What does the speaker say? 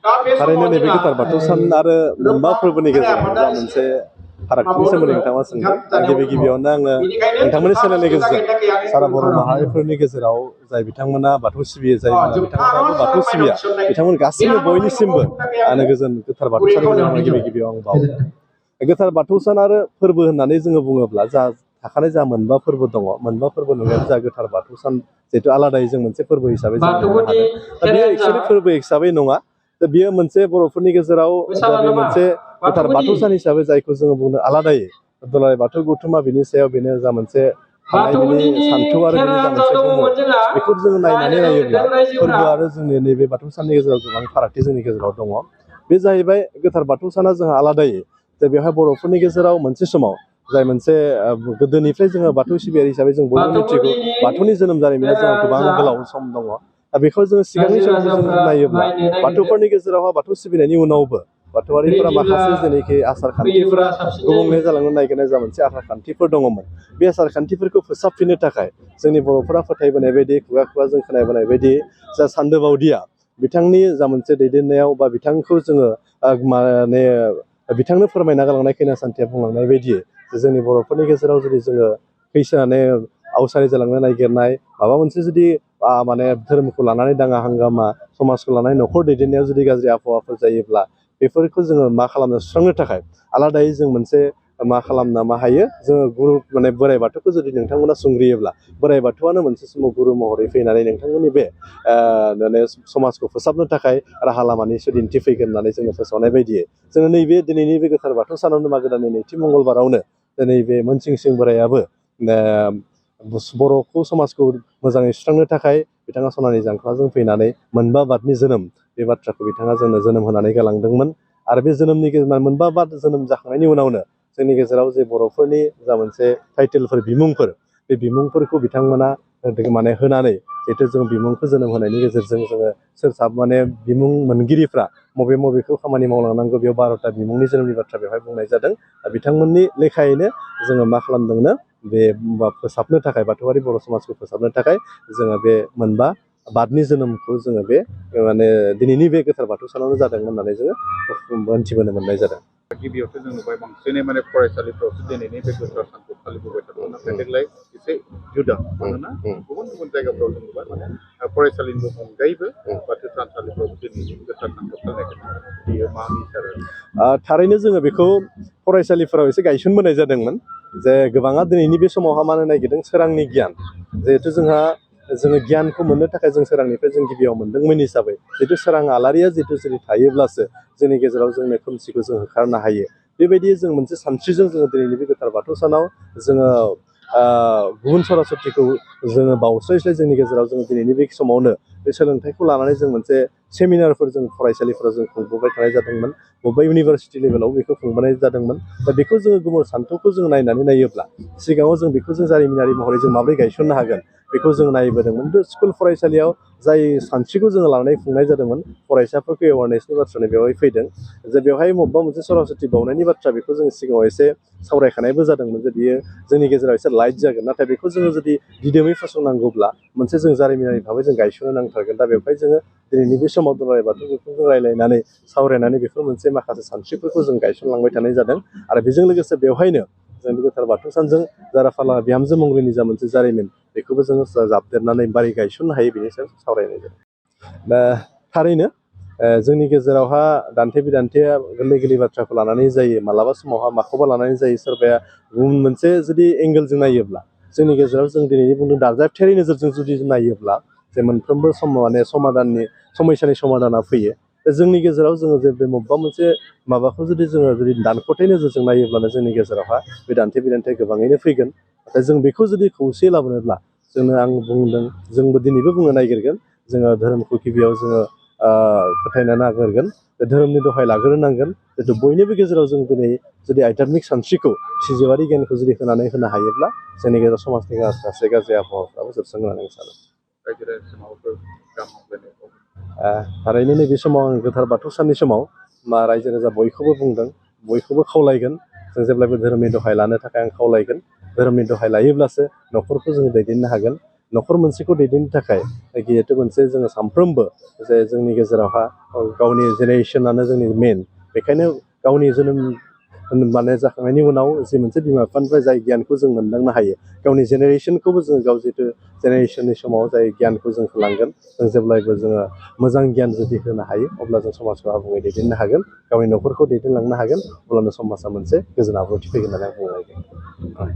थारैनो नैबे गोथार बाथौ सान आरो मोनबा फोरबोनि गेजेराव जा मोनसे फारागथिनि सोमोन्दै नोंथाङा सोंदों। गिबियावनो आङो नोंथांमोननि चेनेलनि गेजेरजों सारा बर' माहारिफोरनि गेजेराव जाय बिथांमोना बाथौ सिबियो, जाय बिथांमोनाबो बाथौ सिबिया, बिथांमोन गासैबो बयनिसिमबो आलो गोजोन गोथार बाथौ साननि गेजेराव गिबियाव आं बावो। गोथार बाथौ सान आरो फोरबो होननानै जोङो बुङोब्ला जा थाखानाय जा मोनबा फोरबो दङ, मोनबा फोरबो नङाबा जा गोथार बाथौ सान जिहेतु आलादायै जों मोनसे फोरबो हिसाबै जों मोननो हादों। दा बेयो एक्सुवेलि फोरबो हिसाबै नङा, दा बेयो मोनसे बर'फोरनि गेजेराव बे मोनसे गोथार बाथौ सान हिसाबै जायखौ जोङो बुंनो आलादायै दुलाराय बाथौ गौथुमा बिनि सायाव बेनो जा मोनसे बिनि सान्थौ आरो बिनि जा मोनसे गुमुर, बेखौ जोङो नायनानै नायोब्ला फोरबो आरो जोंनि नैबे बाथौ साननि गेजेराव गोबां फारागथि जोंनि गेजेराव दङ। बे जाहैबाय गोथार बाथौ साना जोंहा आलादायै जे बेवहाय बर'फोरनि गेजेराव मोनसे समाव जाय मोनसे गोदोनिफ्राय जोङो बाथौ सिबियारि हिसाबै जों बयबो मिथिगौ बाथौनि जोनोम जारिमिना जोंहा गोबां गोलाव सम दङ। दा बेखौ जोङो सिगांनि समाव जों नायोब्ला बाथौफोरनि गेजेरावहा बाथौ सिबिनायनि उनावबो बाथौआरिफोरा माखासे जेनोखि आसार खान्थिफोरा गुबुंले जालांनो नागिरनाय जा मोनसे आसार खान्थिफोर दङमोन, बे आसार खान्थिफोरखौ फोसाबफिननो थाखाय जोंनि बर'फोरा फोथायबोनाय बायदि खुगा खुगा जों खोनाबोनाय बायदि जा सान्दो बावदिया बिथांनि जा मोनसे दैदेननायाव बा बिथांखौ जोङो माने बिथांनो फोरमायना गालांनाय खैना सान्थिया बुंलांनाय बायदि जोंनि बर'फोरनि गेजेराव जुदि जोङो फैसानै आवसारि जालांनो नागिरनाय माबा मोनसे जुदि माने धोरोमखौ लानानै दाङा हांगामा, समाजखौ लानानै न'खर दैदेननायाव जुदि गाज्रि आबहावाफोर जायोब्ला बेफोरखौ जोङो मा खालामनो सुस्रांनो थाखाय आलादायै जों मोनसे मा खालामनो मा हायो, जोङो गुरु माने बोराइ बाथौखौ जुदि नोंथांमोना संग्रियोब्ला बोराइ बाथौआनो मोनसे समाव गुरु महरै फैनानै नोंथांमोननि बे माने समाजखौ फोसाबनो थाखाय राहा लामानिसो दिन्थिफैगोन होननानै जोङो फोसावनाय बायदियै जोङो नैबे दिनैनि बे गोथार बाथौ सानावनो मागो दाननि नैथि मंगलबारावनो दिनै बे मोनसिंसिं बोराइयाबो बर'खौ समाजखौ मोजाङै सुस्रांनो थाखाय बिथाङा सनानि जांख्लाजों फैनानै मोनबा बादनि जोनोम बे बाथ्राखौ बिथाङा जोंनो जोनोम होनानै गालांदोंमोन। आरो बे जोनोमनि गेजेराव मोनबा बाद जोनोम जाखांनायनि उनावनो जोंनि गेजेराव जे बर'फोरनि जा मोनसे टाइटेलफोर बिमुंफोर, बे बिमुंफोरखौ बिथांमोना माने होनानै जिहेथु जों बिमुंखौ जोनोम होनायनि गेजेरजों जोङो सोर माने बिमुं मोनगिरिफ्रा बबे बबेखौ खामानि मावलांनांगौ बेयाव 12ता बिमुंनि जोनोमनि बाथ्रा बेवहाय बुंनाय जादों। दा बिथांमोननि लेखायैनो जोङो मा खालामदोंनो बे फोसाबनो थाखाय बाथौआरि बर' समाजखौ फोसाबनो थाखाय जोङो बे मोनबा बादनि जोनोमखौ जोङो बे माने दिनैनि बे गोथार बाथौ सानावनो जादों होननानै जोङो मोनथिबोनो मोननाय जादों। गिबियावथ' जों नुबाय बांसिनै माने फरायसालिफ्रावसो दिनैनि बे गोथार सानखौ फालिबोबाय थादों, नाथाय देग्लाय एसे जुदा। मानोना गुबुन गुबुन जायगाफ्राव जों नुबाय माने फरायसालिनि अनगायैबो बाथौ थानसालिफ्राव दिनैनि गोथार सानखौ फालिनाय बेयो मा मिसार? थारैनो जोङो बेखौ फरायसालिफोराव एसे गायसनबोनाय जादोंमोन जे गोबाङा दिनैनि बे समावहा मानो नागिरदों सोरांनि गियान, जिहेथु जोङो गियानखौ मोननो थाखाय जों सोरांनिफ्राय जों गिबियाव मोनदोंमोन हिसाबै जिहेतु सोरां आलारिया जिहेतु जुदि थायोब्लासो जोंनि गेजेराव जोंनि खोमसिखौ जों होखारनो हायो। बेबायदि जों मोनसे सानस्रिजों जोङो दिनैनि बे गोथार बाथौ सानाव जोङो गुबुन सरासतिखौ जोङो बावस्रायस्लाय जोंनि गेजेराव जोङो दिनैनि बे समावनो बे सोलोंथाइखौ लानानै जों मोनसे सेमिनारफोर जों फरायसालिफोराव जों खुंबोबाय थानाय जादोंमोन। बबेबा इउनिभारसिटि लेभेलाव बेखौ खुंबोनाय जादोंमोन। दा बेखौ जोङो गुबुन सान्थौखौ जों नायनानै नायोब्ला सिगाङाव जों बेखौ जों जारिमिनारि महरै जों माबोरै गायसननो हागोन बेखौ जों नायबोदोंमोन। स्कुल फरायसालियाव जाय सानस्रिखौ जोङो लानानै खुंनाय जादोंमोन, फरायसाफोरखौ एवारनेसनि बाथ्रानो बेवहाय फैदों जे बेवहाय बबेबा मोनसे सरासति बावनायनि बाथ्रा बेखौ जों सिगाङाव एसे सावरायखानायबो जादोंमोन जे बियो जोंनि गेजेराव एसे लाइट जागोन, नाथाय बेखौ जोङो जुदि दिदोमै फसंनांगौब्ला मोनसे जों जारिमिनारि भाबै जों गायसननो नांथारगोन। दा बेवहाय जोङो दिनैनि बे समाव दुलाराय बाथौ गौथुमजों रायलायनानै सावरायनानै बेफोर मोनसे माखासे सानस्रिफोरखौ जों गायसनलांबाय थानाय जादों। आरो बेजों लोगोसे बेवहायनो जों गोथार बाथौ सानजों जारा फाला बिहामजो मंग्लिनि जा मोनसे जारिमिन बेखौबो जोङो जाबदेरनानै बारै गायसननो हायो बेनि सायाव सावरायनाय जादों। दा थारैनो जोंनि गेजेरावहा दान्थे बिदान्थेया गोरलै गोरलै बाथ्राखौ लानानै जायो, मालाबा समावहा माखौबा लानानै जायो, सोरबाया गुबुन मोनसे जुदि एंगेलजों नायोब्ला जोंनि गेजेराव जों दिनैनि बुंदों दाजाबथायारि नोजोरजों जुदि नायोब्ला जे मोनफ्रोमबो माने समयसानि समाधाना फैयो। जोंनि गेजेराव जोङो जे बे बबेबा मोनसे माबाखौ जुदि दानख'थाय नोजोरजों नायोब्लानो जोंनि गेजेरावहा बे दान्थे बिदान्थे गोबाङैनो फैगोन। नाथाय जों बेखौ जुदि खौसे लाबोनोब्ला जोंनो आं बुंदों जोंबो दिनैबो बुंनो नागिरगोन जोङो धोरोमखौ गिबियाव जोङो फोथायनो नागिरगोन, धोरोमनि दहाय लाग्रोनांगोन। जितु बयनिबो गेजेराव जों दिनै जुदि आध्यात्मिक सानस्रिखौ सिजौआरि गियानखौ जुदि होनानै होनो हायोब्ला जोंनि गेजेराव समाजनि गासै गाज्रि आबहावाफ्राबो जोबस्रांगोन होननानै आं सानो। थारैनो नैबे समाव आं गोथार बाथौ साननि समाव रायजो राजा बयखौबो बुंदों, बयखौबो खावलायगोन जों जेब्लायबो धोरोमनि दहाय लानो थाखाय आं खावलायगोन। धोरोमनि दहाय लायोब्लासो न'खरखौ जोङो दैदेननो हागोन। न'खर मोनसेखौ दैदेननो थाखाय जिहेथु मोनसे जोङो सानफ्रोमबो जे जोंनि गेजेरावहा गावनि जेनेरेसनानो जोंनि मेन बेखायनो गावनि जोनोम माने जाखांनायनि उनाव जि मोनसे बिमा बिफानिफ्राय जाय गियानखौ जों मोनदांनो हायो गावनि जेनेरेसनखौबो जोङो गाव जितु जेनेरेसननि समाव जाय गियानखौ जों होलांगोन जों जेब्लायबो जोङो मोजां गियान जुदि होनो हायो अब्ला जों समाजखौ आबुङै दैदेननो हागोन गावनि न'खरखौ दैदेनलांनो हागोन अब्लानो समाजा मोनसे गोजोन आब्रुथि फैगोन होननानै आं बुंनो नागिरदों